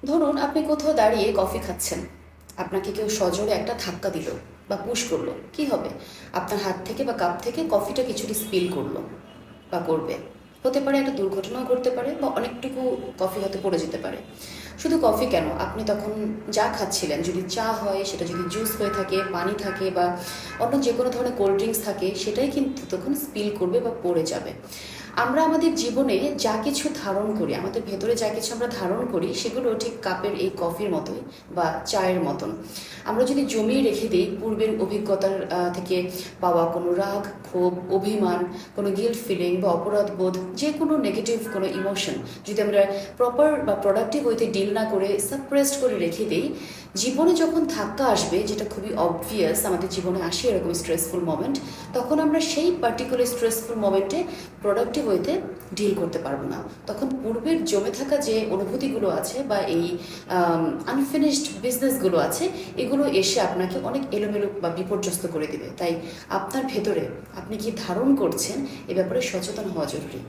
ধরুন আপনি কোথাও দাঁড়িয়ে কফি খাচ্ছেন, আপনাকে কেউ সজোরে একটা ধাক্কা দিল বা পুশ করলো, কি হবে? আপনার হাত থেকে বা কাপ থেকে কফিটা কিছুটা স্পিল করলো বা করবে। হতে পারে একটা দুর্ঘটনাও ঘটতে পারে বা অনেকটুকু কফি হয়তো পড়ে যেতে পারে। শুধু কফি কেন, আপনি তখন যা খাচ্ছিলেন, যদি চা হয়, সেটা যদি জুস হয়ে থাকে, পানি থাকে বা অন্য যে কোনো ধরনের কোল্ড ড্রিঙ্কস থাকে, সেটাই কিন্তু তখন স্পিল করবে বা পড়ে যাবে। আমরা আমাদের জীবনে যা কিছু ধারণ করি, আমাদের ভেতরে যা কিছু আমরা ধারণ করি, সেগুলো ঠিক কাপের এই কফির মতোই বা চায়ের মতন। আমরা যদি জমিয়ে রেখে দিই পূর্বের অভিজ্ঞতার থেকে পাওয়া কোনো রাগ, ক্ষোভ, অভিমান, কোনো গিল্ট ফিলিং বা অপরাধ বোধ, যে কোনো নেগেটিভ কোনো ইমোশন যদি আমরা প্রপার বা প্রোডাক্টিভ ওয়েতে ডিল না করে সাপ্রেসড করে রেখে দিই, জীবনে যখন ধাক্কা আসবে, যেটা খুবই অবভিয়াস আমাদের জীবনে আসে এরকম স্ট্রেসফুল মোমেন্ট, তখন আমরা সেই পার্টিকুলার স্ট্রেসফুল মোমেন্টে প্রোডাক্টিভ ওয়েতে ডিল করতে পারবো না। তখন পূর্বের জমে থাকা যে অনুভূতিগুলো আছে বা এই আনফিনিশড বিজনেসগুলো আছে, এগুলো এসে আপনাকে অনেক এলোমেলো বা বিপর্যস্ত করে দেবে। তাই আপনার ভেতরে আপনি কি ধারণ করছেন, এ ব্যাপারে সচেতন হওয়া জরুরি।